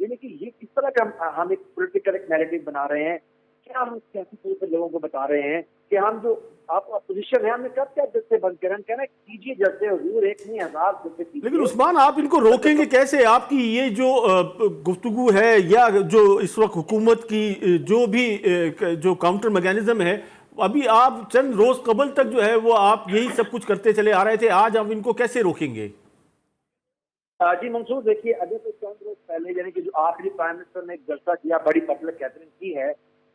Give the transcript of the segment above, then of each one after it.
یعنی کہ یہ کس طرح کا ہم ایک پولیٹیکل ایک نیریٹو بنا رہے ہیں، کیا ہم سیاسی طور پر لوگوں کو بتا رہے ہیں کہ ہم جو آپ اپوزیشن ہے، ہم نے کب کیا جلسے بند کریں، ہم کہنا کیجیے جلسے حضور، ایک نہیں 1000 جلسے لیکن کیجیے. عثمان آپ ان کو روکیں گے کیسے؟ آپ کی یہ جو گفتگو ہے یا جو اس وقت حکومت کی جو بھی جو کاؤنٹر میکینزم ہے، ابھی آپ چند روز قبل تک جو ہے وہ آپ یہی سب کچھ کرتے چلے آ رہے تھے، آج آپ ان کو کیسے روکیں گے؟ جی منصور، دیکھیے ابھی تو چند روز پہلے یعنی کہ جو آخری پرائم منسٹر نے ایک جلسہ کیا، بڑی پبلک گیدرنگ کی ہے،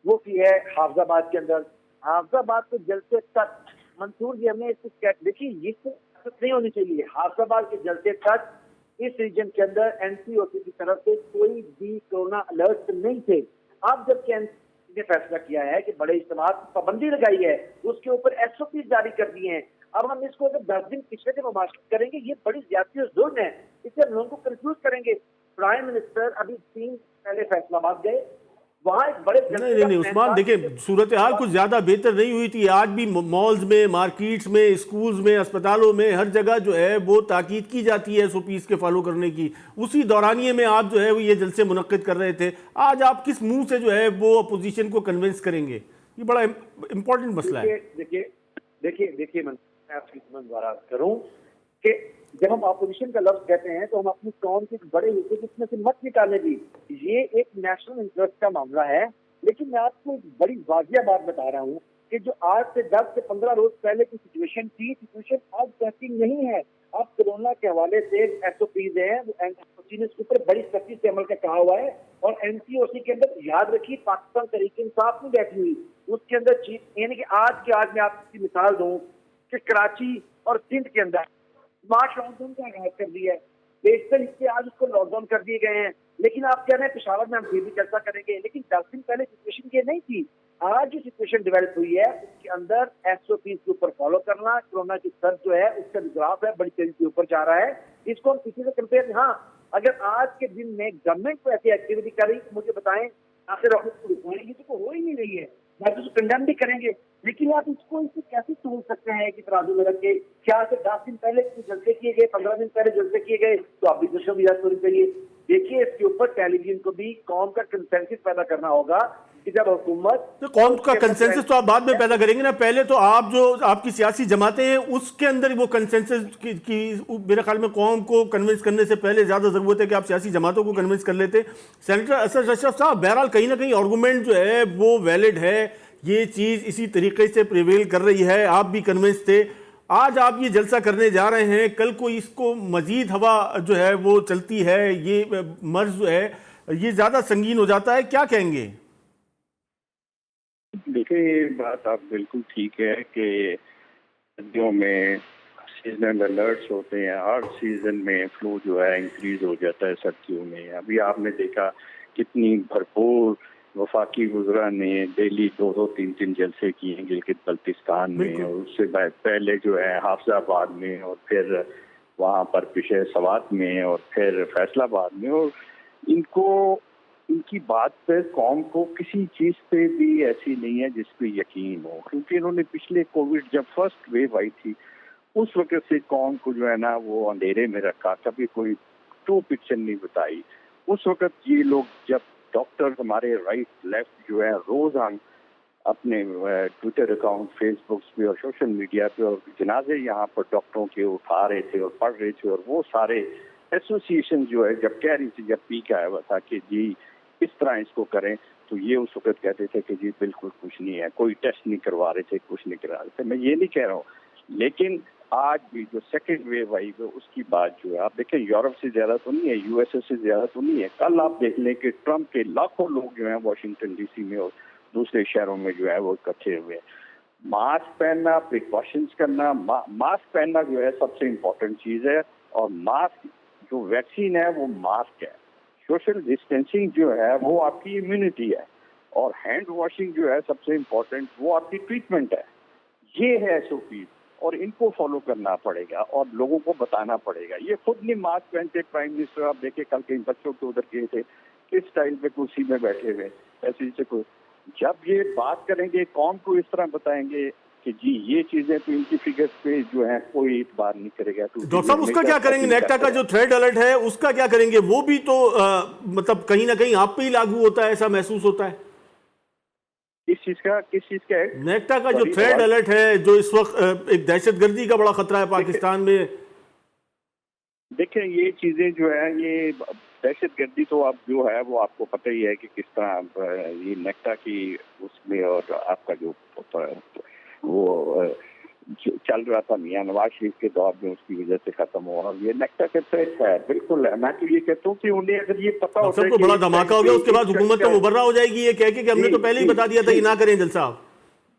وہ کی ہے حافظ آباد کے اندر. حافظ آباد کے جلسے تک منصور جی ہم نے دیکھیے یہ سیاست نہیں ہونی چاہیے. حافظ آباد کے جلسے تک اس ریجن کے اندر این سی او سی کی طرف سے کوئی بھی کورونا الرٹ نہیں تھے. اب جب کہ این سی نے فیصلہ کیا ہے کہ بڑے اجتماعات کی پابندی لگائی ہے، اس کے اوپر ایس او پی جاری کر دی ہیں. اب ہم اس کو اگر 10 دن پچھلے سے مماثلت کریں گے، یہ بڑی زیادتی اور ظلم ہے. اس سے ہم لوگوں کو کنفیوز کریں گے. پرائم منسٹر ابھی 3 پہلے فیصلہ آباد گئے، وہاں ایک بڑے نہیں عثمان، دیکھیں صورتحال کچھ زیادہ بہتر نہیں ہوئی تھی. آج بھی مالز میں، مارکیٹس میں، اسکولز میں، اسپتالوں میں ہر جگہ جو ہے وہ تاکید کی جاتی ہے ایس او پیز کے فالو کرنے کی. اسی دورانیے میں آپ جو ہے وہ یہ جلسے منعقد کر رہے تھے. آج آپ کس منہ سے جو ہے وہ اپوزیشن کو کنونس کریں گے؟ یہ بڑا امپورٹنٹ مسئلہ ہے. دیکھیے میں آپ کی دوبارہ کروں کہ جب ہم اپوزیشن کا لفظ کہتے ہیں تو ہم اپنی قوم کے بڑے حصے کی اس میں سے مت نکالنے دی. یہ ایک نیشنل انٹرسٹ کا معاملہ ہے. لیکن میں آپ کو ایک بڑی واضح بات بتا رہا ہوں کہ جو آج سے 10 سے 15 روز پہلے کی سچویشن تھی، سچویشن آج کیسی نہیں ہے. اب کورونا کے حوالے سے ایس او پیز ہیں، این سی او سی نے اس کے اوپر بڑی سختی سے عمل کا کہا ہوا ہے. اور این سی او سی کے اندر یاد رکھیے پاکستان تحریک انصاف نہیں بیٹھی ہوئی، اس کے اندر چیف یعنی کہ آج میں آپ کی مثال دوں کہ کراچی اور سندھ کے اندر اسمارٹ لاک ڈاؤن کا آغاز کر دیا ہے. بیشتر حصے آج اس کو لاک ڈاؤن کر دیے گئے ہیں. لیکن آپ کہہ رہے ہیں پشاور میں ہم پھر بھی چرچا کریں گے، لیکن 10 دن پہلے سچویشن یہ نہیں تھی. آج جو سچویشن ڈیولپ ہوئی ہے اس کے اندر ایس او پیز کے اوپر فالو کرنا، کورونا کی سر جو ہے اس کا گراف ہے بڑی تیزی سے اوپر جا رہا ہے. اس کو ہم کسی سے کمپیئر، ہاں اگر آج کے دن میں گورنمنٹ کو ایسی ایکٹیویٹی کر رہی تو مجھے بتائیں آخر آفس کو رکوانے کی تو ہو ہی نہیں رہی ہے. بات اس کو کنڈیم بھی کریں گے، لیکن آپ اس کو کیسے توڑ سکتے ہیں کہ ترازو میں رکھ کے کیا سے 10 دن پہلے جلسے کیے گئے، 15 دن پہلے جلسے کیے گئے تو آپ بھی دوسروں بھی ہونی چاہیے. دیکھیے اس کے اوپر ٹیلی ویژن کو بھی قوم کا کنسنسس پیدا کرنا ہوگا کہ جب حکومت قوم کا کنسنسس تو آپ بعد میں پیدا کریں گے نا. پہلے تو آپ جو آپ کی سیاسی جماعتیں ہیں اس کے اندر وہ کنسنسس کی میرے خیال میں قوم کو کنونس کرنے سے پہلے زیادہ ضرورت ہے کہ آپ سیاسی جماعتوں کو کنونس کر لیتے. سینیٹر اسد اشرف صاحب، بہرحال کہیں نہ کہیں آرگومنٹ جو ہے وہ ویلڈ ہے، یہ چیز اسی طریقے سے پریویل کر رہی ہے. آپ بھی کنونس تھے. آج آپ یہ جلسہ کرنے جا رہے ہیں، کل کو اس کو مزید ہوا جو ہے وہ چلتی ہے، یہ مرض جو ہے یہ زیادہ سنگین ہو جاتا ہے، کیا کہیں گے؟ دیکھیں یہ بات آپ بالکل ٹھیک ہے کہ سردیوں میں سیزنل الرٹس ہوتے ہیں. ہر سیزن میں فلو جو ہے انکریز ہو جاتا ہے سردیوں میں. ابھی آپ نے دیکھا کتنی بھرپور وفاقی وزراء نے ڈیلی 2-3 جلسے کیے ہیں گلگت بلتستان میں، اور اس سے پہلے جو ہے حافظ آباد میں، اور پھر وہاں پر پشہ سوات میں، اور پھر فیصل آباد میں. اور ان کی بات پہ قوم کو کسی چیز پہ بھی ایسی نہیں ہے جس پہ یقین ہو، کیونکہ انہوں نے پچھلے کووڈ جب فرسٹ ویو آئی تھی اس وقت سے قوم کو جو ہے نا وہ اندھیرے میں رکھا، کبھی کوئی ٹرو پکچر نہیں بتائی. اس وقت یہ لوگ جب ڈاکٹر ہمارے رائٹ لیفٹ جو ہے روز ہم اپنے ٹویٹر اکاؤنٹ، فیس بکس پہ اور سوشل میڈیا پہ اور جنازے یہاں پر ڈاکٹروں کے اٹھا رہے تھے اور پڑھ رہے تھے، اور وہ سارے ایسوسیشن جو ہے جب کہہ رہی تھی، جب پیک آیا ہوا تھا کہ جی اس طرح اس کو کریں، تو یہ اس وقت کہتے تھے کہ جی بالکل کچھ نہیں ہے، کوئی ٹیسٹ نہیں کروا رہے تھے، کچھ نہیں کروا رہے تھے. میں یہ نہیں کہہ رہا ہوں، لیکن آج بھی جو سیکنڈ ویو آئی ہے اس کی بات جو ہے آپ دیکھیں یورپ سے زیادہ تو نہیں ہے، یو ایس اے سے زیادہ تو نہیں ہے. کل آپ دیکھ لیں کہ ٹرمپ کے لاکھوں لوگ جو ہیں واشنگٹن ڈی سی میں اور دوسرے شہروں میں جو ہے وہ اکٹھے ہوئے. ماسک پہننا، پریکاشنز کرنا، ماسک پہننا جو ہے سب سے امپورٹنٹ چیز ہے. اور ماسک جو ویکسین ہے وہ ماسک ہے. سوشل ڈسٹینسنگ جو ہے وہ آپ کی امیونٹی ہے، اور ہینڈ واشنگ جو ہے سب سے امپورٹنٹ وہ آپ کی ٹریٹمنٹ ہے. یہ ہے ایس او پی، اور ان کو فالو کرنا پڑے گا اور لوگوں کو بتانا پڑے گا. یہ خود نہیں ماسک پہنتے. پرائم منسٹر آپ دیکھیں کل کئی بچوں کے ادھر گئے تھے، کس سٹائل پہ کرسی میں بیٹھے ہوئے ایسے سے کوئی. جب یہ بات کریں گے قوم کو اس طرح بتائیں گے کہ جی یہ چیزیں تو ان کی فگرز پہ جو ہے کوئی اعتبار نہیں کرے گا. ڈاکٹر صاحب اس کا کیا کریں گے؟ نیکٹا کا جو تھریڈ الرٹ ہے اس کا کیا کریں گے؟ وہ بھی تو مطلب کہیں نہ کہیں آپ پہ ہی لاگو ہوتا ہے، ایسا محسوس ہوتا ہے. کس چیز کا ہے؟ نیکٹا کا جو تھریڈ الرٹ ہے، جو اس وقت ایک دہشت گردی کا بڑا خطرہ ہے پاکستان میں. دیکھیں یہ چیزیں جو ہے، یہ دہشت گردی تو اب جو ہے وہ آپ کو پتہ ہی ہے کہ کس طرح یہ نیکٹا کی اس میں اور آپ کا جو وہ چل رہا تھا میاں نواز شریف کے دور میں، اس کی وجہ سے ختم ہوا. اور یہ نیکٹا کا تھریٹ ہے. بالکل میں تو یہ کہتا ہوں کہ انہیں اگر یہ پتا ہوتا ہے سب کو بڑا دھماکہ ہو گیا، اس کے بعد حکومت تو مبرہ ہو جائے گی یہ کہہ کے کہ ہم نے تو پہلے ہی بتا دیا تھا یہ نہ کریں جلسہ. صاحب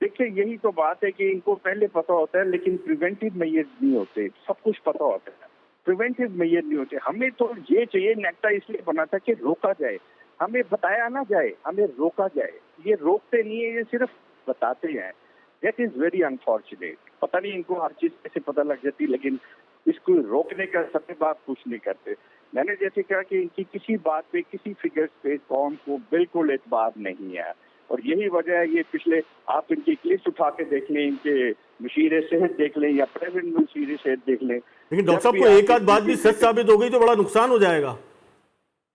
دیکھیں یہی تو بات ہے کہ ان کو پہلے پتا ہوتا ہے لیکن پریونٹیو میئر نہیں ہوتے. سب کچھ پتا ہوتا ہے، پریونٹیو میئر نہیں ہوتے. ہمیں تو یہ چاہیے، نیکٹا اس لیے بنا تھا کہ روکا جائے، ہمیں بتایا نہ جائے، ہمیں روکا جائے. یہ روکتے نہیں ہیں، یہ صرف بتاتے ہیں. That is very unfortunate. پتہ نہیں ان کو ہر چیز کیسے پتہ لگ جاتی، لیکن اس کو روکنے کا سب بات کچھ نہیں کرتے. میں نے جیسے کہا کہ ان کی کسی بات پہ، کسی فگرز پہ قوم کو بالکل اعتبار نہیں ہے. اور یہی وجہ ہے، یہ پچھلے آپ ان کی لسٹ اٹھا کے دیکھ لیں، ان کے مشیر صحت دیکھ لیں یا پریزیڈنٹ مشیر صحت دیکھ لیں. لیکن ڈاکٹر صاحب کو ایک آدھ بات بھی سچ ثابت ہو گئی تو بڑا نقصان ہو جائے گا.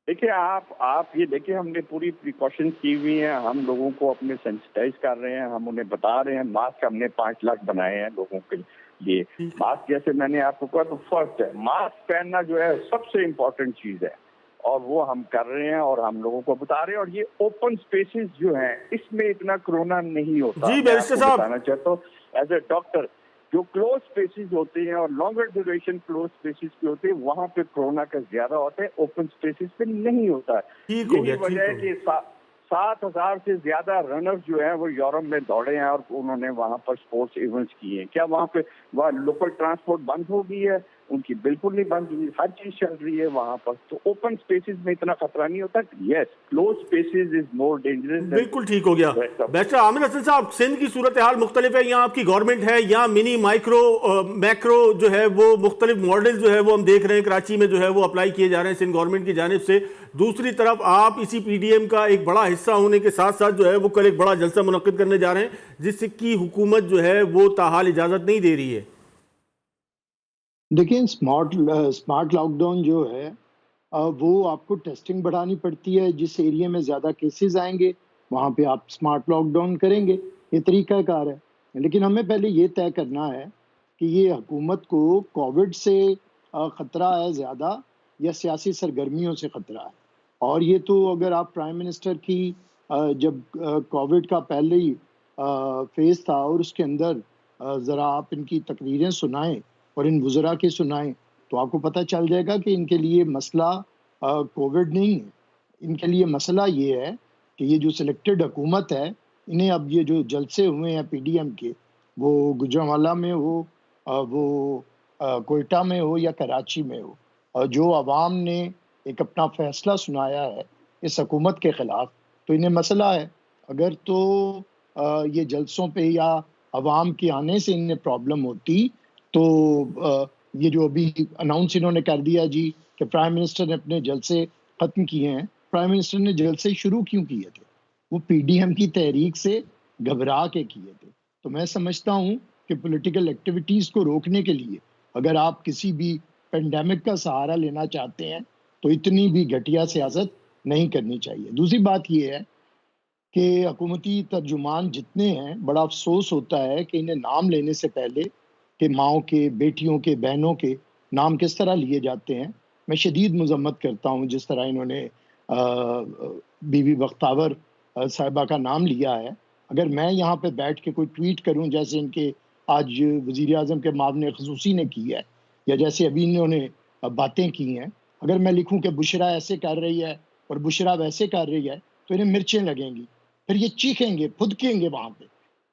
دیکھیں آپ یہ دیکھیں، ہم نے پوری پریکاشنز کی ہوئی ہیں. ہم لوگوں کو اپنے سینسٹائز کر رہے ہیں، ہم انہیں بتا رہے ہیں. ماسک ہم نے 5 لاکھ بنائے ہیں لوگوں کے لیے. ماسک جیسے میں نے آپ کو کہا تو فرسٹ ہے، ماسک پہننا جو ہے سب سے امپورٹنٹ چیز ہے، اور وہ ہم کر رہے ہیں اور ہم لوگوں کو بتا رہے ہیں. اور یہ اوپن اسپیسز جو ہیں اس میں اتنا کرونا نہیں ہوتا. جی میں بیرسٹر آپ کو صاحب بتانا چاہتا ہوں ایز اے ڈاکٹر، جو کلوز اسپیسز ہوتے ہیں اور لانگر ڈیوریشن کلوز اسپیسز پہ ہوتے ہیں، وہاں پہ کرونا کا زیادہ ہوتا ہے، اوپن اسپیسز پہ نہیں ہوتا. ٹھیک ہو یہی گیا، وجہ ٹھیک ہے ہو کہ گیا. 7,000 سے زیادہ رنرز جو ہیں وہ یورپ میں دوڑے ہیں اور انہوں نے وہاں پر سپورٹس ایونٹس کیے ہیں. کیا وہاں پہ لوکل ٹرانسپورٹ بند ہو گئی ہے؟ ان کی بالکل نہیں بند ہوئی، ہر چیز چل رہی ہے وہاں پر. تو اوپن اسپیسز میں اتنا خطرہ نہیں ہوتا. یس، کلوز اسپیسز از مور ڈینجرس. بالکل ٹھیک ہو گیا. بیرسٹر عامر حسن صاحب، سندھ کی صورتحال مختلف ہے. یہاں آپ کی گورنمنٹ ہے، یہاں منی مائکرو میکرو جو ہے وہ مختلف ماڈل جو ہے وہ ہم دیکھ رہے ہیں کراچی میں جو ہے وہ اپلائی کیے جا رہے ہیں سندھ گورنمنٹ کی جانب سے. دوسری طرف آپ اسی پی ڈی ایم کا ایک بڑا حصہ ہونے کے ساتھ ساتھ جو ہے وہ کل ایک بڑا جلسہ منعقد کرنے جا رہے ہیں جس کی حکومت جو ہے وہ تاحال اجازت نہیں دے رہی ہے. دیکھیں اسمارٹ لاک ڈاؤن جو ہے وہ آپ کو ٹیسٹنگ بڑھانی پڑتی ہے. جس ایریا میں زیادہ کیسز آئیں گے وہاں پہ آپ اسمارٹ لاک ڈاؤن کریں گے، یہ طریقہ کار ہے. لیکن ہمیں پہلے یہ طے کرنا ہے کہ یہ حکومت کو کووڈ سے خطرہ ہے زیادہ یا سیاسی سرگرمیوں سے خطرہ ہے. اور یہ تو اگر آپ پرائم منسٹر کی جب کووڈ کا پہلے ہی فیز تھا اور اس کے اندر ذرا آپ ان کی تقریریں سنائیں اور ان وزراء کی سنائیں تو آپ کو پتہ چل جائے گا کہ ان کے لیے مسئلہ کووڈ نہیں ہے. ان کے لیے مسئلہ یہ ہے کہ یہ جو سلیکٹڈ حکومت ہے، انہیں اب یہ جو جلسے ہوئے ہیں پی ڈی ایم کے، وہ گوجرانوالہ میں ہو، وہ کوئٹہ میں ہو یا کراچی میں ہو، اور جو عوام نے ایک اپنا فیصلہ سنایا ہے اس حکومت کے خلاف، تو انہیں مسئلہ ہے. اگر تو یہ جلسوں پہ یا عوام کے آنے سے انہیں پرابلم ہوتی تو یہ جو ابھی اناؤنس انہوں نے کر دیا جی کہ پرائم منسٹر نے اپنے جلسے ختم کیے ہیں. پرائم منسٹر نے جلسے شروع کیوں کیے تھے؟ وہ پی ڈی ایم کی تحریک سے گھبرا کے کیے تھے. تو میں سمجھتا ہوں کہ پولیٹیکل ایکٹیویٹیز کو روکنے کے لیے اگر آپ کسی بھی پینڈیمک کا سہارا لینا چاہتے ہیں تو اتنی بھی گھٹیا سیاست نہیں کرنی چاہیے. دوسری بات یہ ہے کہ حکومتی ترجمان جتنے ہیں، بڑا افسوس ہوتا ہے کہ انہیں نام لینے سے پہلے کہ ماؤں کے، بیٹیوں کے، بہنوں کے نام کس طرح لیے جاتے ہیں. میں شدید مذمت کرتا ہوں جس طرح انہوں نے بی بی بختاور صاحبہ کا نام لیا ہے. اگر میں یہاں پہ بیٹھ کے کوئی ٹویٹ کروں جیسے ان کے آج وزیر اعظم کے معاون خصوصی نے کی ہے یا جیسے ابھی انہوں نے باتیں کی ہیں، اگر میں لکھوں کہ بشرا ایسے کر رہی ہے اور بشرا ویسے کر رہی ہے تو انہیں مرچیں لگیں گی، پھر یہ چیخیں گے، پھدکیں گے وہاں پہ.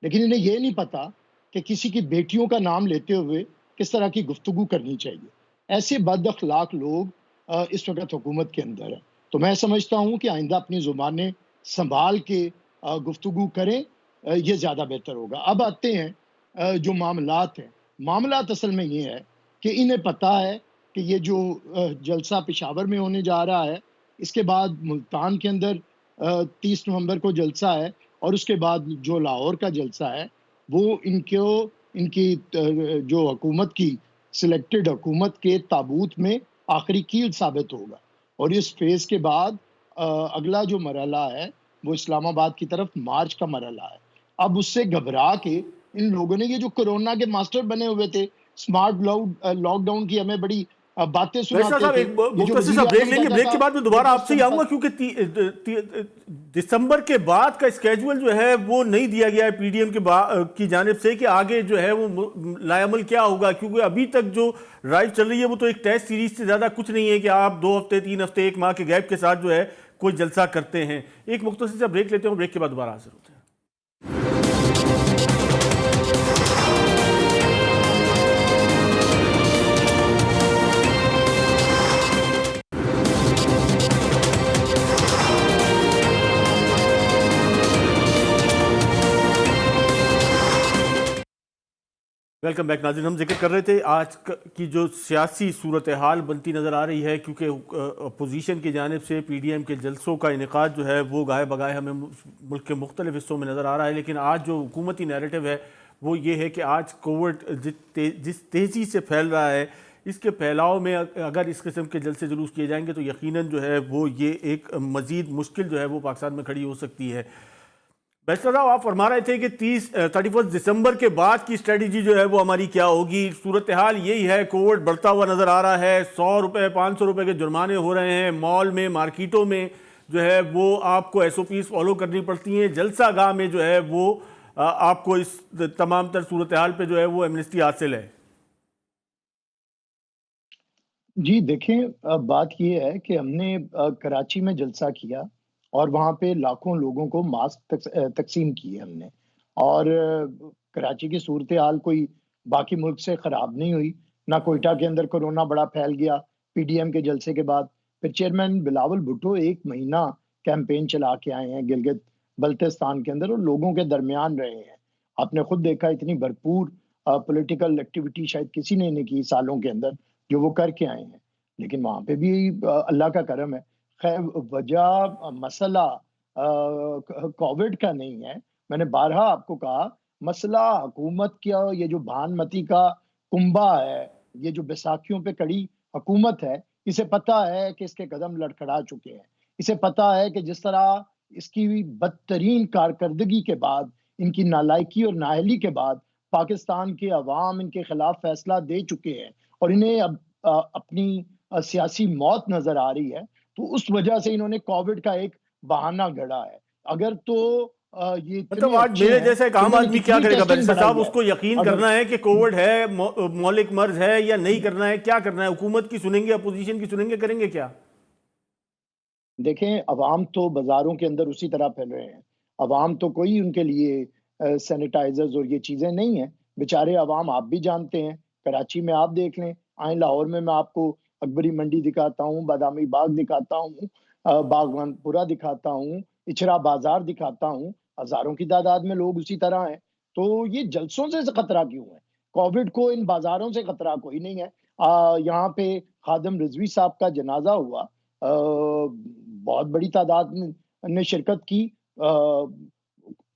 لیکن انہیں یہ نہیں پتا کہ کسی کی بیٹیوں کا نام لیتے ہوئے کس طرح کی گفتگو کرنی چاہیے. ایسے بد اخلاق لوگ اس وقت حکومت کے اندر ہیں. تو میں سمجھتا ہوں کہ آئندہ اپنی زبانیں سنبھال کے گفتگو کریں، یہ زیادہ بہتر ہوگا. اب آتے ہیں جو معاملات ہیں. معاملات اصل میں یہ ہے کہ انہیں پتہ ہے کہ یہ جو جلسہ پشاور میں ہونے جا رہا ہے، اس کے بعد ملتان کے اندر 30 نومبر کو جلسہ ہے، اور اس کے بعد جو لاہور کا جلسہ ہے وہ ان کی جو حکومت کی سلیکٹڈ حکومت کے تابوت میں آخری کیل ثابت ہوگا. اور اس فیز کے بعد اگلا جو مرحلہ ہے وہ اسلام آباد کی طرف مارچ کا مرحلہ ہے. اب اس سے گھبرا کے ان لوگوں نے، یہ جو کورونا کے ماسٹر بنے ہوئے تھے، اسمارٹ لاک ڈاؤن کی ہمیں بڑی باتیں ویسا سناتے صاحب تھے. ایک یہ جو مختصر وزیر سا بریک اعظم لیں گے، کہتا بریک کے تھا بعد میں دوبارہ یہ آپ سے ہی آؤں گا، کیونکہ دسمبر کے بعد کا اسکیجول جو ہے وہ نہیں دیا گیا ہے پی ڈی ایم کی جانب سے کہ آگے جو ہے وہ لایا عمل کیا ہوگا، کیونکہ ابھی تک جو رائیو چل رہی ہے وہ تو ایک ٹیسٹ سیریز سے زیادہ کچھ نہیں ہے کہ آپ 2 ہفتے 3 ہفتے 1 ماہ کے گیپ کے ساتھ جو ہے کوئی جلسہ کرتے ہیں. ایک مختصر سا بریک لیتے ہیں، بریک کے بعد دوبارہ حاضر ہوتے ہیں. ویلکم بیک ناظرین. ہم ذکر کر رہے تھے آج کی جو سیاسی صورتحال بنتی نظر آ رہی ہے، کیونکہ اپوزیشن کی جانب سے پی ڈی ایم کے جلسوں کا انعقاد جو ہے وہ گاہے بگاہے ہمیں ملک کے مختلف حصوں میں نظر آ رہا ہے. لیکن آج جو حکومتی نیریٹو ہے وہ یہ ہے کہ آج کووڈ جس تیزی سے پھیل رہا ہے، اس کے پھیلاؤ میں اگر اس قسم کے جلسے جلوس کیے جائیں گے تو یقیناً جو ہے وہ یہ ایک مزید مشکل جو ہے وہ پاکستان میں کھڑی ہو سکتی ہے. بیشتر صاحب، آپ فرما رہے تھے کہ 31 دسمبر کے بعد کی اسٹریٹجی جو ہے وہ ہماری کیا ہوگی. صورتحال یہی ہے، کووڈ بڑھتا ہوا نظر آ رہا ہے، 100 روپے 500 روپے کے جرمانے ہو رہے ہیں، مال میں مارکیٹوں میں جو ہے وہ آپ کو ایس او پیز فالو کرنی پڑتی ہیں، جلسہ گاہ میں جو ہے وہ آپ کو اس تمام تر صورتحال پہ جو ہے وہ ایمنسٹی حاصل ہے. جی دیکھیں، بات یہ ہے کہ ہم نے کراچی میں جلسہ کیا اور وہاں پہ لاکھوں لوگوں کو ماسک تقسیم کیے ہم نے. اور کراچی کی صورتحال کوئی باقی ملک سے خراب نہیں ہوئی. نہ کوئٹہ کے اندر کورونا بڑا پھیل گیا پی ڈی ایم کے جلسے کے بعد. پھر چیئرمین بلاول بھٹو 1 مہینہ کیمپین چلا کے آئے ہیں گلگت بلتستان کے اندر اور لوگوں کے درمیان رہے ہیں. آپ نے خود دیکھا اتنی بھرپور پولیٹیکل ایکٹیویٹی شاید کسی نے نہیں کی سالوں کے اندر جو وہ کر کے آئے ہیں. لیکن وہاں پہ بھی اللہ کا کرم ہے. خیر، وجہ مسئلہ کووڈ کا نہیں ہے. میں نے بارہا آپ کو کہا، مسئلہ حکومت کا یہ جو بھان متی کا کنبا ہے، یہ جو بیساکھیوں پہ کڑی حکومت ہے، اسے پتا ہے کہ اس کے قدم لڑکھڑا چکے ہیں. اسے پتا ہے کہ جس طرح اس کی بدترین کارکردگی کے بعد، ان کی نالائکی اور نااہلی کے بعد پاکستان کے عوام ان کے خلاف فیصلہ دے چکے ہیں اور انہیں اب اپنی سیاسی موت نظر آ رہی ہے، تو اس وجہ سے انہوں نے کووڈ کا ایک بہانہ گھڑا ہے. اگر تو یہ مطلب اتنے آج اچھے میرے ہیں جیسا ایک تو عام انہوں نے آدمی کیا کتنی کرے گا ٹیسٹنگ بیرسٹر بڑھائی صاحب؟ اس ہے. کو یقین اگر کرنا ہے کہ کووڈ ہے، مولک مرض ہے، یا نہیں کرنا ہے؟ کیا کرنا ہے؟ حکومت کی سنیں گے، اپوزیشن کی سنیں گے، کریں گے کیا؟ دیکھیں، عوام تو بازاروں کے اندر اسی طرح پھیل رہے ہیں. عوام تو کوئی ان کے لیے سینیٹائزرز اور یہ چیزیں نہیں ہیں. بیچارے عوام آپ بھی جانتے ہیں، کراچی میں آپ دیکھ لیں، آئیں لاہور میں آپ کو اکبری منڈی دکھاتا ہوں، بادامی باغ دکھاتا ہوں، باغبان پورا دکھاتا ہوں، اچھرا بازار دکھاتا ہوں. ہزاروں کی تعداد میں لوگ اسی طرح ہیں. تو یہ جلسوں سے خطرہ کیوں ہے؟ کووڈ کو ان بازاروں سے خطرہ کوئی نہیں ہے. یہاں پہ خادم رضوی صاحب کا جنازہ ہوا، بہت بڑی تعداد نے شرکت کی.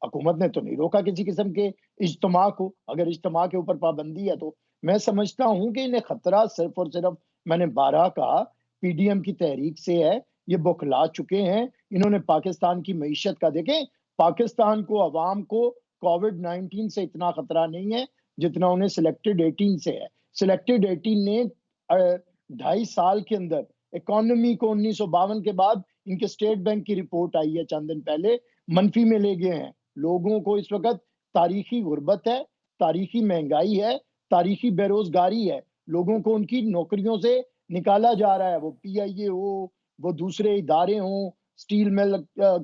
حکومت نے تو نہیں روکا کسی قسم کے اجتماع کو. اگر اجتماع کے اوپر پابندی ہے تو میں سمجھتا ہوں کہ انہیں خطرہ صرف اور صرف، میں نے بارہا کہا، پی ڈی ایم کی تحریک سے ہے. یہ بخلا چکے ہیں. انہوں نے پاکستان کی معیشت کا، دیکھیں، پاکستان کو، عوام کو کووڈ 19 سے اتنا خطرہ نہیں ہے جتنا انہیں سلیکٹڈ 18 سے ہے. سلیکٹڈ 18 نے 2.5 سال کے اندر اکانومی کو 1952 کے بعد، ان کے اسٹیٹ بینک کی رپورٹ آئی ہے چند دن پہلے، منفی میں لے گئے ہیں. لوگوں کو اس وقت تاریخی غربت ہے، تاریخی مہنگائی ہے، تاریخی بے روزگاری ہے. لوگوں کو ان کی نوکریوں سے نکالا جا رہا ہے، وہ پی آئی اے ہو، وہ دوسرے ادارے ہوں، سٹیل مل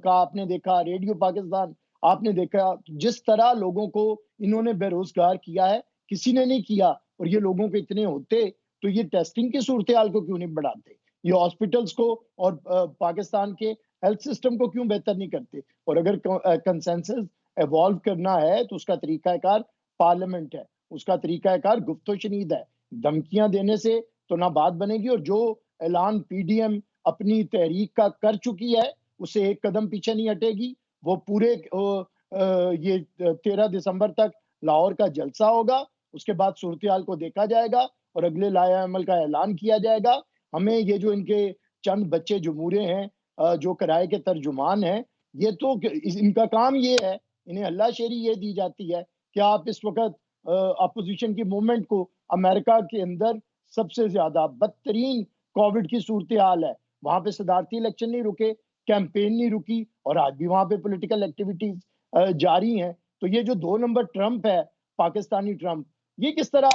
کا آپ نے دیکھا، ریڈیو پاکستان آپ نے دیکھا. جس طرح لوگوں کو انہوں نے بے روزگار کیا ہے، کسی نے نہیں کیا. اور یہ لوگوں کے اتنے ہوتے تو یہ ٹیسٹنگ کی صورتحال کو کیوں نہیں بڑھاتے؟ یہ ہاسپٹلز کو اور پاکستان کے ہیلتھ سسٹم کو کیوں بہتر نہیں کرتے؟ اور اگر کنسنسس ایوالو کرنا ہے تو اس کا طریقہ کار پارلیمنٹ ہے، اس کا طریقہ کار گفت و شنید ہے. دھمکیاں دینے سے تو نہ بات بنے گی. اور جو اعلان پی ڈی ایم اپنی تحریک کا کر چکی ہے، اسے ایک قدم پیچھے نہیں ہٹے گی. وہ پورے یہ 13 دسمبر تک لاہور کا جلسہ ہوگا, اس کے بعد صورتحال کو دیکھا جائے گا اور اگلے لائحہ عمل کا اعلان کیا جائے گا. ہمیں یہ جو ان کے چند بچے جمہورے ہیں جو کرائے کے ترجمان ہیں, یہ تو ان کا کام یہ ہے, انہیں اللہ شیری یہ دی جاتی ہے کہ آپ اس وقت اپوزیشن کی موومنٹ کو, امریکہ کے اندر سب سے زیادہ بدترین کووڈ کی صورتحال ہے, وہاں پہ صدارتی الیکشن نہیں رکے, کیمپین نہیں رکی, اور آج بھی وہاں پہ پولیٹیکل ایکٹیویٹیز جاری ہیں. تو یہ جو 2 نمبر ٹرمپ ہے, پاکستانی ٹرمپ, یہ کس طرح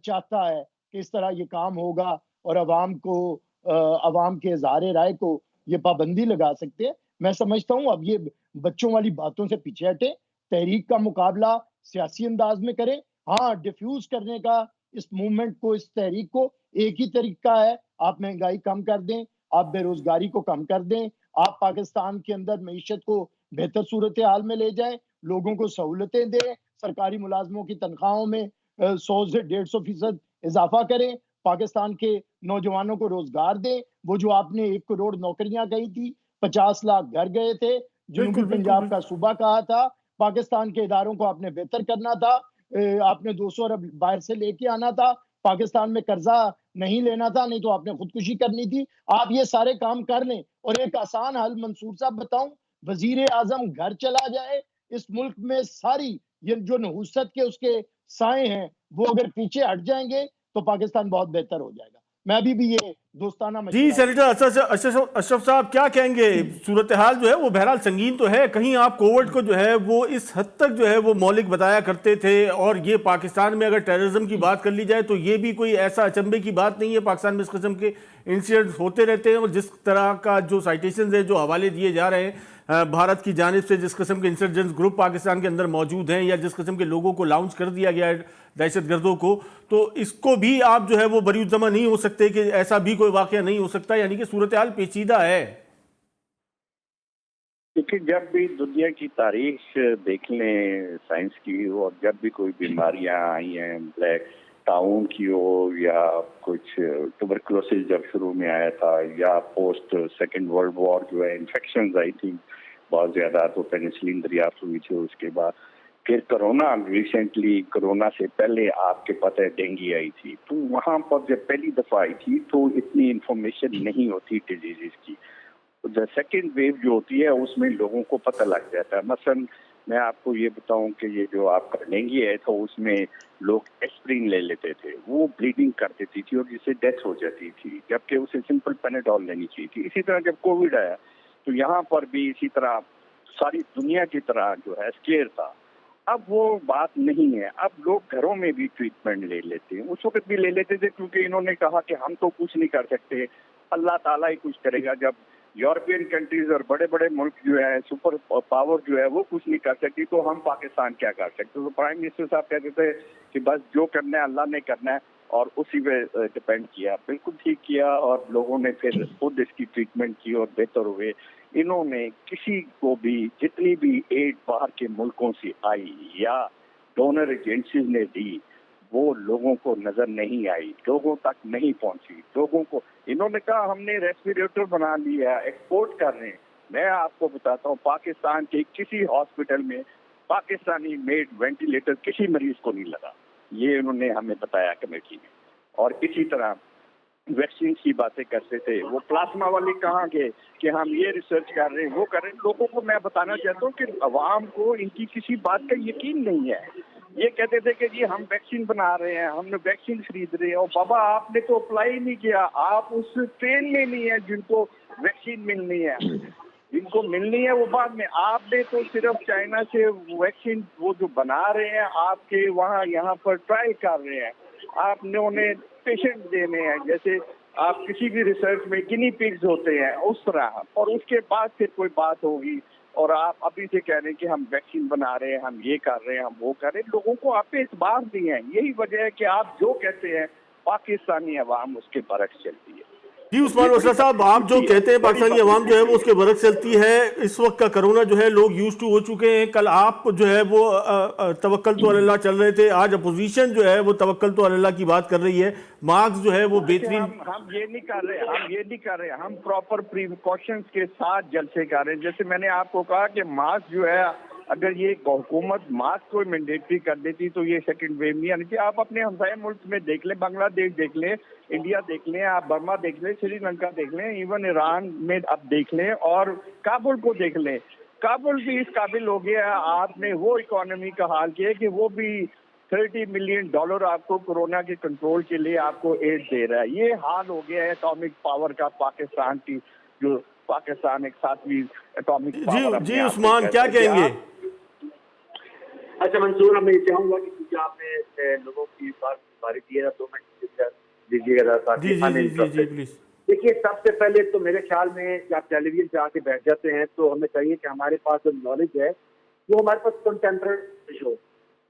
چاہتا ہے کہ اس طرح یہ کام ہوگا اور عوام کے اظہار رائے کو یہ پابندی لگا سکتے ہیں؟ میں سمجھتا ہوں اب یہ بچوں والی باتوں سے پیچھے ہٹے, تحریک کا مقابلہ سیاسی انداز میں کریں. ہاں, ڈیفیوز کرنے کا اس موومنٹ کو, اس تحریک کو ایک ہی طریقہ ہے, آپ مہنگائی کم کر دیں, آپ بے روزگاری کو کم کر دیں, آپ پاکستان کے اندر معیشت کو بہتر صورتحال میں لے جائیں, لوگوں کو سہولتیں دیں, سرکاری ملازموں کی تنخواہوں میں 100 سے 150% اضافہ کریں, پاکستان کے نوجوانوں کو روزگار دیں. وہ جو آپ نے 1 کروڑ نوکریاں کہی تھی, 50 لاکھ گھر گئے تھے, جنوبی پنجاب کا صوبہ کہا تھا, پاکستان کے اداروں کو آپ نے بہتر کرنا تھا, آپ نے 200 ارب باہر سے لے کے آنا تھا, پاکستان میں قرضہ نہیں لینا تھا, نہیں تو آپ نے خودکشی کرنی تھی. آپ یہ سارے کام کر لیں, اور ایک آسان حل منصور صاحب بتاؤں, وزیر اعظم گھر چلا جائے, اس ملک میں ساری یہ جو نحوست کے اس کے سائے ہیں وہ اگر پیچھے ہٹ جائیں گے تو پاکستان بہت بہتر ہو جائے گا. میں ابھی بھی یہ دوستانہ جی سینیٹر اشرف صاحب کیا کہیں گے؟ صورتحال جو ہے وہ بہرحال سنگین تو ہے, کہیں آپ کووڈ کو جو ہے وہ اس حد تک جو ہے وہ مہلک بتایا کرتے تھے, اور یہ پاکستان میں اگر ٹیررزم کی بات کر لی جائے تو یہ بھی کوئی ایسا اچنبے کی بات نہیں ہے. پاکستان میں اس قسم کے انسیڈنٹس ہوتے رہتے ہیں, اور جس طرح کا جو سائٹیشنز ہیں, جو حوالے دیے جا رہے ہیں بھارت کی جانب سے, جس قسم کے انسرجنس گروپ پاکستان کے اندر موجود ہیں, یا جس قسم کے لوگوں کو لاؤنچ کر دیا گیا ہے دہشت گردوں کو, تو اس کو بھی آپ جو ہے وہ بری الزمہ نہیں ہو سکتے کہ ایسا بھی کوئی واقعہ نہیں ہو سکتا, یعنی کہ صورتحال پیچیدہ ہے. کیونکہ جب بھی دنیا کی تاریخ دیکھ لیں سائنس کی, اور جب بھی کوئی بیماریاں آئی ہیں, بلیک ٹاؤن کی ہو, یا کچھ ٹوبرکلوسس جب شروع میں آیا تھا, یا پوسٹ سیکنڈ ورلڈ وار جو ہے انفیکشنز آئی تھی بہت زیادہ, تو پینسلین دریافت ہوئی تھی, اس کے بعد پھر کرونا, ریسنٹلی کرونا سے پہلے آپ کے پتہ ڈینگی آئی تھی, تو وہاں پر جب پہلی دفعہ آئی تھی تو اتنی انفارمیشن نہیں ہوتی ڈیزیزز کی. سیکنڈ ویو جو ہوتی ہے اس میں لوگوں کو پتہ لگ جاتا ہے. مثلا میں آپ کو یہ بتاؤں کہ یہ جو آپ کا ڈینگی ہے تو اس میں لوگ ایسپرین لے لیتے تھے, وہ بلیڈنگ کر دیتی تھی اور جس سے ڈیتھ ہو جاتی تھی, جبکہ اسے سمپل پیناڈول لینی چاہیے تھی. اسی طرح جب کووڈ آیا تو یہاں پر بھی اسی طرح ساری دنیا کی طرح جو ہے اسکیئر تھا. اب وہ بات نہیں ہے, اب لوگ گھروں میں بھی ٹریٹمنٹ لے لیتے ہیں, اس وقت بھی لے لیتے تھے کیونکہ انہوں نے کہا کہ ہم تو کچھ نہیں کر سکتے, اللہ تعالیٰ ہی کچھ کرے گا. جب یورپین کنٹریز اور بڑے بڑے ملک جو ہے, سپر پاور جو ہے, وہ کچھ نہیں کر سکتی تو ہم پاکستان کیا کر سکتے. تو پرائم منسٹر صاحب کہتے تھے کہ بس جو کرنا ہے اللہ نے کرنا ہے, اور اسی پہ ڈپینڈ کیا. بالکل ٹھیک کیا, اور لوگوں نے پھر خود اس کی ٹریٹمنٹ کی اور بہتر ہوئے. انہوں نے کسی کو بھی, جتنی بھی ایڈ باہر کے ملکوں سے آئی یا ڈونر ایجنسیز نے دی, وہ لوگوں کو نظر نہیں آئی, لوگوں تک نہیں پہنچی. لوگوں کو انہوں نے کہا ہم نے ریسپیریٹر بنا لیا, ایکسپورٹ کر رہے ہیں. میں آپ کو بتاتا ہوں پاکستان کے کسی ہاسپٹل میں پاکستانی میڈ وینٹیلیٹر کسی مریض کو نہیں لگا, یہ انہوں نے ہمیں بتایا کمیٹی میں. اور اسی طرح ویکسین کی باتیں کرتے تھے, وہ پلازما والے کہاں گئے کہ ہم یہ ریسرچ کر رہے ہیں, وہ کر رہے ہیں. لوگوں کو میں بتانا چاہتا ہوں کہ عوام کو ان کی کسی بات کا یقین نہیں ہے. یہ کہتے تھے کہ جی ہم ویکسین بنا رہے ہیں, ہم نے ویکسین خرید رہے ہیں, اور بابا آپ نے تو اپلائی نہیں کیا, آپ اس ٹرین میں نہیں ہیں جن کو ویکسین ملنی ہے. جن کو ملنی ہے وہ بعد میں. آپ نے تو صرف چائنا سے ویکسین وہ جو بنا رہے ہیں آپ کے وہاں یہاں پر ٹرائی کر رہے ہیں, آپ نے انہیں پیشنٹ دینے ہیں جیسے آپ کسی بھی ریسرچ میں گنی پگز ہوتے ہیں اس طرح, اور اس کے بعد پھر کوئی بات ہوگی. اور آپ ابھی سے کہہ رہے ہیں کہ ہم ویکسین بنا رہے ہیں, ہم یہ کر رہے ہیں, ہم وہ کر رہے ہیں. لوگوں کو آپ پہ اعتبار نہیں ہے. یہی وجہ ہے کہ آپ جو کہتے ہیں پاکستانی عوام اس کے برعکس چلتی ہے. جی عثمان اسرا صاحب, آپ جو کہتے ہیں پاکستانی عوام جو ہے وہ اس کے برعکس چلتی ہے. اس وقت کا کرونا جو ہے لوگ یوز ٹو ہو چکے ہیں. کل آپ جو ہے وہ توکل تو اللہ چل رہے تھے, آج اپوزیشن جو ہے وہ توکل تو اللہ کی بات کر رہی ہے. مارکس جو ہے وہ بہترین, ہم یہ نہیں کر رہے, ہم پراپر پریکاشنز کے ساتھ جلسے کر رہے ہیں. جیسے میں نے آپ کو کہا کہ ماسک جو ہے اگر یہ حکومت ماسک کو مینڈیٹری کر دیتی تو یہ سیکنڈ ویو نہیں آنی چاہیے. آپ اپنے ہمسائے ملک میں دیکھ لیں, بنگلہ دیش دیکھ لیں, انڈیا دیکھ لیں, آپ برما دیکھ لیں, سری لنکا دیکھ لیں, ایون ایران میں آپ دیکھ لیں, اور کابل کو دیکھ لیں. کابل بھی اس قابل ہو گیا ہے. آپ نے وہ اکانومی کا حال کیا کہ وہ بھی $30 ملین آپ کو کورونا کے کنٹرول کے لیے آپ کو ایڈ دے رہا ہے. یہ حال ہو گیا ہے اٹامک پاور کا پاکستان کی, جو پاکستان ایک 7ویں اٹامک پاور. جی عثمان کیا کہیں گے؟ اچھا منصور, میں یہ چاہوں گا کہ کیونکہ آپ نے لوگوں کی باری دی ہے 2 منٹ دیجیے گا. جی پلیز. دیکھیے, سب سے پہلے تو میرے خیال میں جب آپ ٹیلی ویژن پہ آ کے بیٹھ جاتے ہیں تو ہمیں چاہیے کہ ہمارے پاس جو نالج ہے وہ ہمارے پاس کنٹمپرری ہو,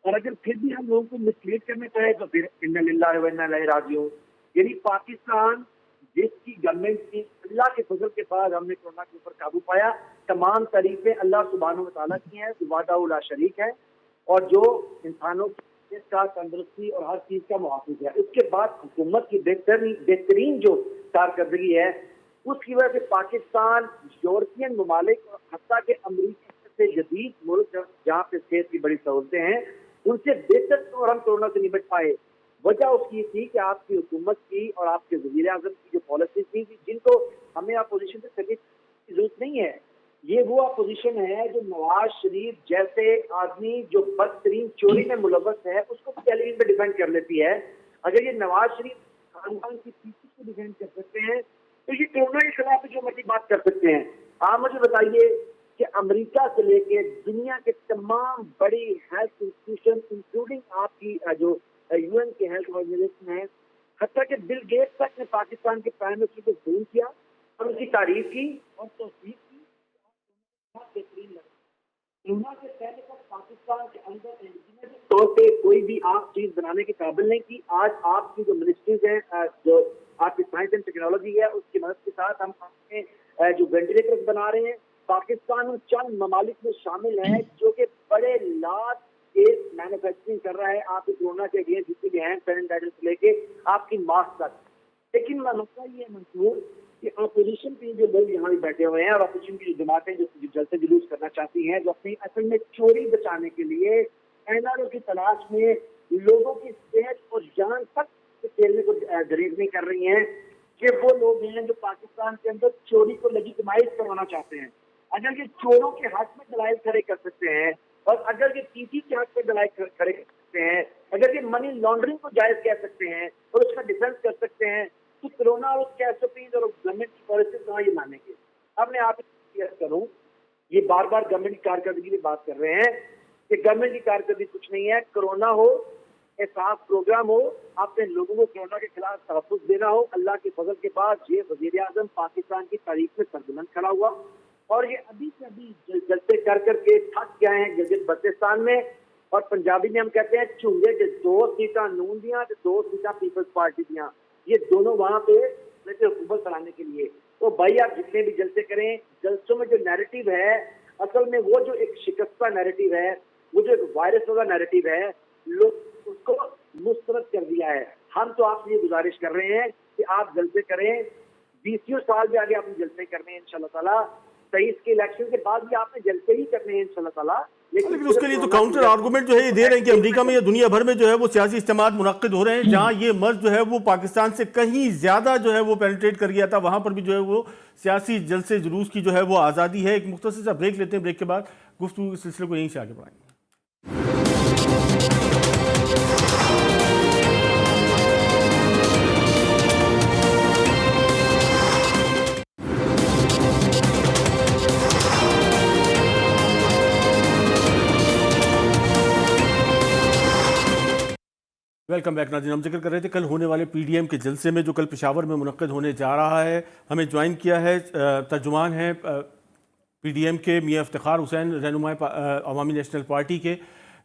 اور اگر پھر بھی ہم لوگوں کو مسلیڈ کرنا چاہے تو پھر انا للہ و انا الیہ راجعون. یعنی پاکستان جس کی گورنمنٹ کی اللہ کے فضل کے بعد ہم نے کورونا کے اوپر قابو پایا, تمام تعریفیں اللہ سبحانہ و تعالیٰ کی ہیں جو وحدہ لا شریک ہے, اور جو انسانوں کی کا تندرستی اور ہر چیز کا محافظ ہے. اس کے بعد حکومت کی بہترین جو کارکردگی ہے, اس کی وجہ سے پاکستان یورپین ممالک اور حتیٰ کہ امریکہ سے جدید ملک جہاں پہ صحت کی بڑی سہولتیں ہیں, ان سے بہتر طور ہم کورونا سے نمٹ پائے. وجہ اس کی تھی کہ آپ کی حکومت کی اور آپ کے وزیر اعظم کی جو پالیسیز تھی, جن کو ہمیں اپوزیشن سے سرٹیفکیٹ کی ضرورت نہیں ہے. یہ وہ اپوزیشن ہے جو نواز شریف جیسے آدمی جو بدترین چوری میں ملوث ہے اس کو ٹیلی ویژن پہ ڈیفینڈ کر لیتی ہے. اگر یہ نواز شریف خاندان کی پیچھے کو ڈیفینڈ کر سکتے ہیں تو یہ کورونا کے خلاف جو مرضی بات کر سکتے ہیں. آپ مجھے بتائیے کہ امریکہ سے لے کے دنیا کے تمام بڑی ہیلتھ انسٹیٹیوشن انکلوڈنگ آپ کی جو یو این کے ہیلتھ آرگنائزیشن ہے, حتیٰ کہ بل گیٹس تک نے پاکستان کے پرائم منسٹر کو فون کیا اور اس کی تعریف کی اور توصیف کی. بہترین لگا. کورونا سے پہلے تک پاکستان کے اندر طور پہ کوئی بھی آپ چیز بنانے کے قابل نہیں کی. آج آپ کی جو منسٹریز ہیں, جو آپ کی سائنس اینڈ ٹیکنالوجی ہے, اس کی مدد کے ساتھ ہم اپنے جو وینٹیلیٹر بنا رہے ہیں. پاکستان چند ممالک میں شامل ہے جو کہ بڑے لاکھ کیس مینوفیکچرنگ کر رہا ہے آپ کے کورونا کے اگینسٹ, جتنے بھی ہینڈ سینیٹائزر سے لے کے آپ کی ماسک تک. لیکن مسئلہ یہ ہے منصور کہ اپوزیشن کے جو لوگ یہاں بھی بیٹھے ہوئے ہیں اور اپوزیشن کی جو جماعتیں جو جلسے جلوس کرنا چاہتی ہیں, جو اپنی اصل میں چوری بچانے کے لیے این آر او کی تلاش میں لوگوں کی صحت اور جان تک کھیلنے کو گریز نہیں کر رہی ہیں, کہ وہ لوگ ہیں جو پاکستان کے اندر چوری کو لیجیٹمائز کروانا چاہتے ہیں. اگر یہ چوروں کے حق میں دلائل کھڑے کر سکتے ہیں, اور اگر یہ ٹی ٹی کے حق میں دلائل کھڑے کر سکتے ہیں, اگر یہ منی لانڈرنگ کو جائز کہہ سکتے ہیں اور اس کا ڈیفینس کر سکتے ہیں, تو کورونا اور اس کے ایس او پیز اور گورنمنٹ کی پالیسیز کہاں یہ مانیں گے. اب میں آپ کو کروں, یہ بار بار گورنمنٹ کی کارکردگی کی بات کر رہے ہیں کہ گورنمنٹ کی کارکردگی کچھ نہیں ہے. کورونا ہو, احساس پروگرام ہو, اپنے لوگوں کو کورونا کے خلاف تحفظ دینا ہو, اللہ کے فضل کے بعد یہ وزیر اعظم پاکستان کی تاریخ میں سربلند کھڑا ہوا, اور یہ ابھی سے ابھی جلسے کر کے تھک گئے ہیں گلگت بلتستان میں. اور پنجابی میں ہم کہتے ہیں چونگے کے 2 سیٹاں نون دیاں 2 سیٹاں پیپلز پارٹی دیاں, یہ دونوں وہاں پہ حکومت بنانے کے لیے. تو بھائی آپ جتنے بھی جلسے کریں, جلسوں میں جو نیریٹو ہے اصل میں وہ جو ایک شکستہ نیریٹو ہے, وہ جو ایک وائرس والا نیریٹو ہے, لوگ اس کو مسترد کر دیا ہے. ہم تو آپ سے یہ گزارش کر رہے ہیں کہ آپ جلسے کریں, 20 سال بھی آگے آپ نے جلسے کرنے ہیں انشاءاللہ تعالیٰ. 23 کے الیکشن کے بعد بھی آپ نے جلسے ہی کرنے ہیں انشاءاللہ تعالیٰ. لیکن اس کے لیے تو کاؤنٹر آرگومنٹ جو ہے یہ دے رہے ہیں کہ امریکہ میں یا دنیا بھر میں جو ہے وہ سیاسی اجتماعات منعقد ہو رہے ہیں جہاں یہ مرض جو ہے وہ پاکستان سے کہیں زیادہ جو ہے وہ پینیٹریٹ کر گیا تھا, وہاں پر بھی جو ہے وہ سیاسی جلسے جلوس کی جو ہے وہ آزادی ہے. ایک مختصر سا بریک لیتے ہیں, بریک کے بعد گفتگو کے سلسلے کو یہیں سے آگے بڑھائیں گے. ویلکم بیک ناظرین. ہم ذکر کر رہے تھے کل ہونے والے پی ڈی ایم کے جلسے میں جو کل پشاور میں منعقد ہونے جا رہا ہے. ہمیں جوائن کیا ہے ترجمان ہیں پی ڈی ایم کے میاں افتخار حسین, رہنمائے عوامی نیشنل پارٹی کے.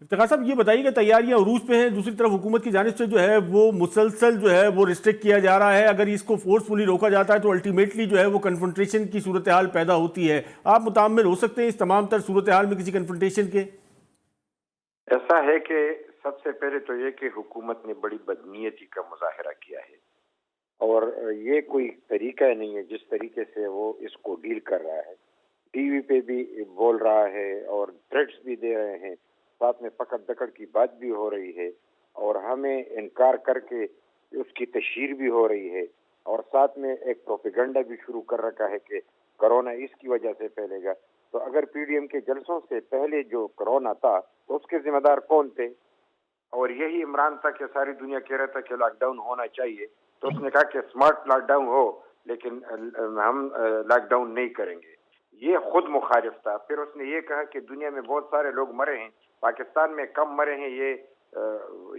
افتخار صاحب, یہ بتائیے کہ تیاریاں عروج پہ ہیں, دوسری طرف حکومت کی جانب سے جو ہے وہ مسلسل جو ہے وہ ریسٹرکٹ کیا جا رہا ہے. اگر اس کو فورسفلی روکا جاتا ہے تو الٹیمیٹلی جو ہے وہ کنفرنٹیشن کی صورتحال پیدا ہوتی ہے. آپ متعامل ہو سکتے ہیں اس تمام تر صورتحال میں کسی کنفرنٹیشن کے؟ ایسا ہے کہ سب سے پہلے تو یہ کہ حکومت نے بڑی بدنیتی کا مظاہرہ کیا ہے, اور یہ کوئی طریقہ نہیں ہے جس طریقے سے وہ اس کو ڈیل کر رہا ہے. ٹی وی پہ بھی بول رہا ہے اور تھریٹس بھی دے رہے ہیں، ساتھ میں پکڑ دکڑ کی بات بھی ہو رہی ہے اور ہمیں انکار کر کے اس کی تشہیر بھی ہو رہی ہے، اور ساتھ میں ایک پروپیگنڈا بھی شروع کر رکھا ہے کہ کرونا اس کی وجہ سے پھیلے گا۔ تو اگر پی ڈی ایم کے جلسوں سے پہلے جو کرونا تھا تو اس کے ذمہ دار کون تھے؟ اور یہی عمران تھا کہ ساری دنیا کہہ رہا تھا کہ لاک ڈاؤن ہونا چاہیے، تو اس نے کہا کہ اسمارٹ لاک ڈاؤن ہو لیکن ہم لاک ڈاؤن نہیں کریں گے۔ یہ خود مخالف تھا۔ پھر اس نے یہ کہا کہ دنیا میں بہت سارے لوگ مرے ہیں، پاکستان میں کم مرے ہیں، یہ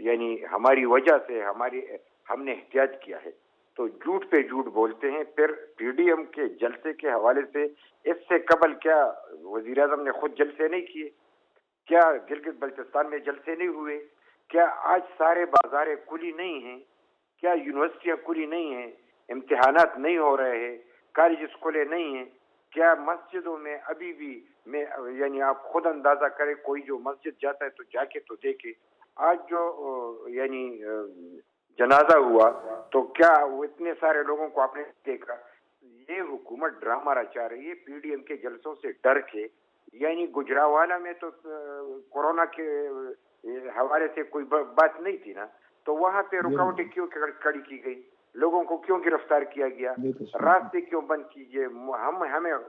یعنی ہماری وجہ سے ہم نے احتیاط کیا ہے۔ تو جھوٹ پہ جھوٹ بولتے ہیں۔ پھر پی ڈی ایم کے جلسے کے حوالے سے اس سے قبل کیا وزیر اعظم نے خود جلسے نہیں کیے؟ کیا گلگت بلتستان میں جلسے نہیں ہوئے؟ کیا آج سارے بازار کھلی نہیں ہیں؟ کیا یونیورسٹیاں کھلی نہیں ہیں؟ امتحانات نہیں ہو رہے ہیں؟ کالج اسکولیں نہیں ہیں؟ کیا مسجدوں میں ابھی بھی یعنی آپ خود اندازہ کریں، کوئی جو مسجد جاتا ہے تو جا کے تو دیکھے، آج جو یعنی جنازہ ہوا تو کیا وہ اتنے سارے لوگوں کو آپ نے دیکھا؟ یہ حکومت ڈرامہ رچا رہی ہے پی ڈی ایم کے جلسوں سے ڈر کے۔ یعنی گجرانوالہ میں تو کورونا کے حوالے سے کوئی بات نہیں تھی نا، تو وہاں پہ رکاوٹیں کیوں کھڑی کی گئی؟ لوگوں کو کیوں گرفتار کیا گیا؟ راستے کیوں بند کیے؟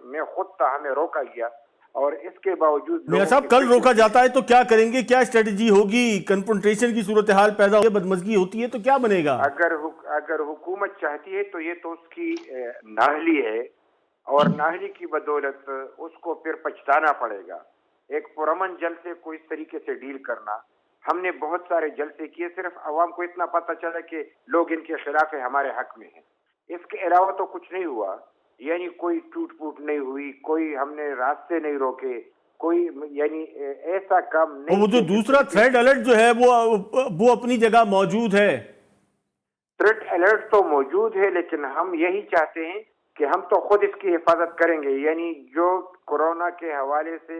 میں خود تھا، ہمیں روکا گیا، اور اس کے باوجود میاں صاحب کل روکا جاتا ہے تو کیا کریں گے؟ کیا اسٹریٹجی ہوگی؟ کنفرنٹیشن کی صورتحال پیدا ہوتی ہے، بدمزگی ہوتی ہے تو کیا بنے گا؟ اگر حکومت چاہتی ہے تو یہ تو اس کی نااہلی ہے، اور نااہلی کی بدولت اس کو پھر پچھتانا پڑے گا۔ ایک پرامن جلسے کو اس طریقے سے ڈیل کرنا، ہم نے بہت سارے جلسے کیے، صرف عوام کو اتنا پتہ چلا کہ لوگ ان کے خلاف ہیں، ہمارے حق میں ہیں، اس کے علاوہ تو کچھ نہیں ہوا۔ یعنی کوئی ٹوٹ پوٹ نہیں ہوئی، کوئی ہم نے راستے نہیں روکے، کوئی یعنی ایسا کام نہیں۔ وہ جو دوسرا تھریڈ الرٹ جو ہے وہ اپنی جگہ موجود ہے۔ تھریٹ الرٹ تو موجود ہے، لیکن ہم یہی چاہتے ہیں کہ ہم تو خود اس کی حفاظت کریں گے، یعنی جو کورونا کے حوالے سے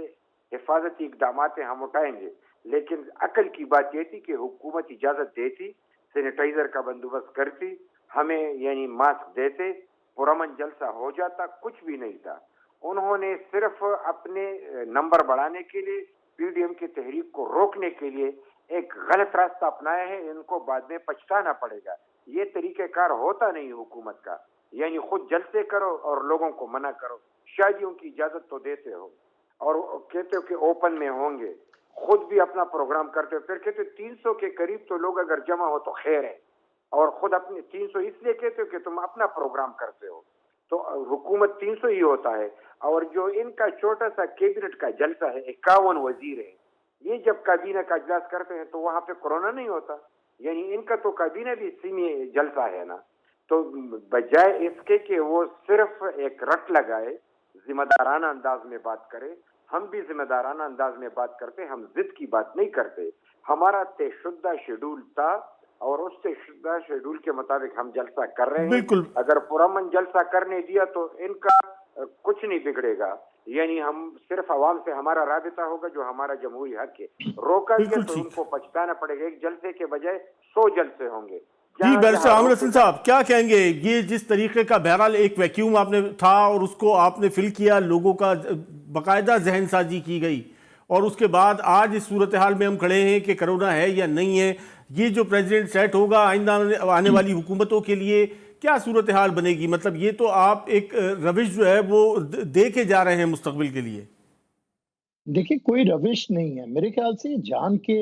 حفاظتی اقدامات ہیں ہم اٹھائیں گے، لیکن عقل کی بات یہ تھی کہ حکومت اجازت دیتی، سینیٹائزر کا بندوبست کرتی، ہمیں یعنی ماسک دیتے، پرامن جلسہ ہو جاتا، کچھ بھی نہیں تھا۔ انہوں نے صرف اپنے نمبر بڑھانے کے لیے، پی ڈی ایم کی تحریک کو روکنے کے لیے ایک غلط راستہ اپنایا ہے، ان کو بعد میں پچھتانا پڑے گا۔ یہ طریقہ کار ہوتا نہیں حکومت کا، یعنی خود جلسے کرو اور لوگوں کو منع کرو۔ شادیوں کی اجازت تو دیتے ہو اور کہتے ہو کہ اوپن میں ہوں گے، خود بھی اپنا پروگرام کرتے ہو، پھر کہتے ہو 300 کے قریب تو لوگ اگر جمع ہو تو خیر ہے، اور خود اپنے 300 اس لیے کہتے ہو کہ تم اپنا پروگرام کرتے ہو، تو حکومت 300 ہی ہوتا ہے۔ اور جو ان کا چھوٹا سا کیبنٹ کا جلسہ ہے، 51 وزیر ہیں، یہ جب کابینہ کا اجلاس کرتے ہیں تو وہاں پہ کورونا نہیں ہوتا، یعنی ان کا تو کابینہ بھی سیمی جلسہ ہے نا۔ تو بجائے اس کے کہ وہ صرف ایک رٹ لگائے، ذمہ دارانہ انداز میں بات کرے، ہم بھی ذمہ دارانہ انداز میں بات کرتے، ہم ضد کی بات نہیں کرتے۔ ہمارا طے شدہ شیڈول تھا اور اس طے شدہ شیڈول کے مطابق ہم جلسہ کر رہے ہیں۔ بالکل، اگر پرامن جلسہ کرنے دیا تو ان کا کچھ نہیں بگڑے گا، یعنی ہم صرف عوام سے ہمارا رابطہ ہوگا جو ہمارا جمہوری حق ہے۔ روکا گیا تو ان کو پچھتانا پڑے گا، ایک جلسے کے بجائے 100 جلسے ہوں گے۔ جی بیرسٹر عامر حسن صاحب کیا کہیں گے؟ یہ جس طریقے کا بہرحال ایک ویکیوم آپ نے تھا اور اس کو آپ نے فل کیا، لوگوں کا باقاعدہ ذہن سازی کی گئی، اور اس کے بعد آج اس صورتحال میں ہم کھڑے ہیں کہ کرونا ہے یا نہیں ہے، یہ جو پریزیڈنٹ سیٹ ہوگا آئندہ آنے والی حکومتوں کے لیے کیا صورتحال بنے گی؟ مطلب یہ تو آپ ایک روش جو ہے وہ دے کے جا رہے ہیں مستقبل کے لیے۔ دیکھیں کوئی روش نہیں ہے، میرے خیال سے جان کے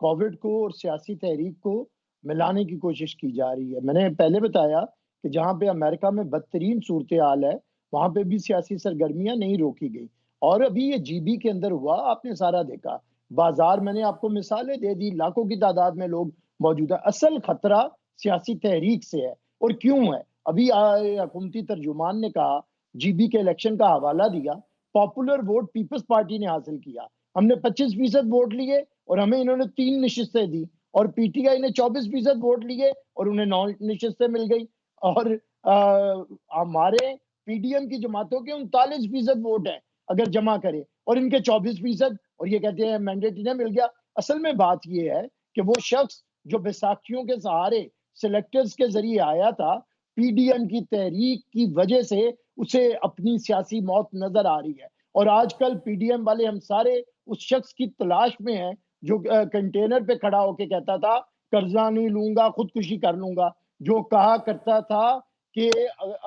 کووڈ کو اور سیاسی تحریک کو ملانے کی کوشش کی جا رہی ہے۔ میں نے پہلے بتایا کہ جہاں پہ امریکہ میں بدترین صورتحال ہے وہاں پہ بھی سیاسی سرگرمیاں نہیں روکی گئی، اور ابھی یہ جی بی کے اندر ہوا، آپ نے سارا دیکھا، بازار میں نے آپ کو مثالیں دے دی، لاکھوں کی تعداد میں لوگ موجود ہیں۔ اصل خطرہ سیاسی تحریک سے ہے، اور کیوں ہے؟ ابھی حکومتی ترجمان نے کہا، جی بی کے الیکشن کا حوالہ دیا، پاپولر ووٹ پیپلز پارٹی نے حاصل کیا، ہم نے 25% ووٹ لیے اور ہمیں انہوں نے 3 نشستیں دی، اور پی ٹی آئی نے 24% ووٹ لیے اور انہیں 9 نشستیں مل گئی، اور ہمارے پی ڈی ایم کی جماعتوں کے 39% ووٹ ہیں اگر جمع کرے، اور ان کے 24%، اور یہ کہتے ہیں مینڈیٹ انہیں مل گیا۔ اصل میں بات یہ ہے کہ وہ شخص جو بیساکھیوں کے سہارے سلیکٹرز کے ذریعے آیا تھا، پی ڈی ایم کی تحریک کی وجہ سے اسے اپنی سیاسی موت نظر آ رہی ہے، اور آج کل پی ڈی ایم والے ہم سارے اس شخص کی تلاش میں ہیں جو کنٹینر پہ کھڑا ہو کے کہتا تھا قرضہ نہیں لوں گا، خودکشی کر لوں گا، جو کہا کرتا تھا کہ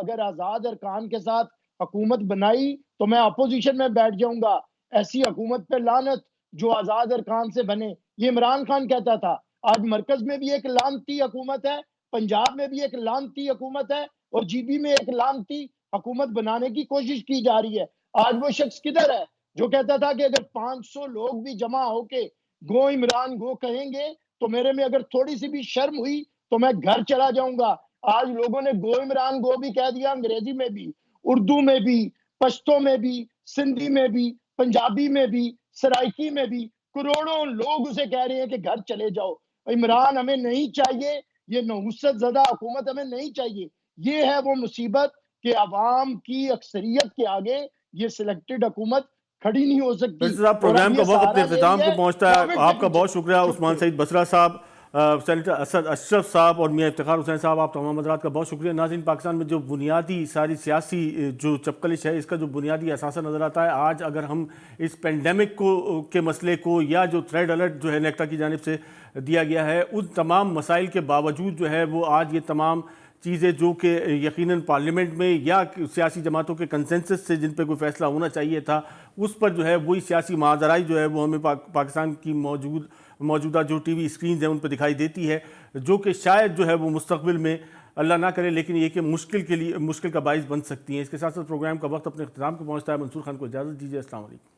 اگر آزاد ارکان کے ساتھ حکومت بنائی تو میں اپوزیشن میں بیٹھ جاؤں گا، ایسی حکومت پہ لعنت جو آزاد ارکان سے بنے، یہ عمران خان کہتا تھا۔ آج مرکز میں بھی ایک لعنتی حکومت ہے، پنجاب میں بھی ایک لعنتی حکومت ہے، اور جی بی میں ایک لعنتی حکومت بنانے کی کوشش کی جا رہی ہے۔ آج وہ شخص کدھر ہے جو کہتا تھا کہ اگر 500 لوگ بھی جمع ہو کے گو عمران گو کہیں گے تو میرے میں اگر تھوڑی سی بھی شرم ہوئی تو میں گھر چلا جاؤں گا۔ آج لوگوں نے گو عمران گو بھی کہہ دیا، انگریزی میں بھی، اردو میں بھی، پشتو میں بھی، سندھی میں بھی، پنجابی میں بھی، سرائکی میں بھی، کروڑوں لوگ اسے کہہ رہے ہیں کہ گھر چلے جاؤ۔ عمران ہمیں نہیں چاہیے، یہ نحوست زدہ حکومت ہمیں نہیں چاہیے۔ یہ ہے وہ مصیبت کہ عوام کی اکثریت کے آگے یہ سلیکٹڈ حکومت کھڑی نہیں ہو سکتی۔ مرزا صاحب، پروگرام کا وقت اپنے اختتام کو پہنچتا ہے۔ آپ کا بہت شکریہ عثمان سعید بصرہ صاحب، سینیٹر اسد اشرف صاحب اور میاں افتخار حسین صاحب، آپ تمام حضرات کا بہت شکریہ۔ ناظرین، پاکستان میں جو بنیادی ساری سیاسی جو چپکلش ہے، اس کا جو بنیادی اثاثہ نظر آتا ہے، آج اگر ہم اس پینڈیمک کے مسئلے کو یا جو تھریڈ الرٹ جو ہے نیکٹا کی جانب سے دیا گیا ہے، ان تمام مسائل کے باوجود جو ہے وہ آج یہ تمام چیزیں جو کہ یقیناً پارلیمنٹ میں یا سیاسی جماعتوں کے کنسنسس سے جن پہ کوئی فیصلہ ہونا چاہیے تھا، اس پر جو ہے وہی سیاسی ماجرائی جو ہے وہ ہمیں پاکستان کی موجودہ جو ٹی وی اسکرینز ہیں ان پہ دکھائی دیتی ہے، جو کہ شاید جو ہے وہ مستقبل میں اللہ نہ کرے لیکن یہ کہ مشکل کا باعث بن سکتی ہیں۔ اس کے ساتھ ساتھ پروگرام کا وقت اپنے اختتام کو پہنچتا ہے۔ منصور خان کو اجازت دیجیے۔ السلام علیکم۔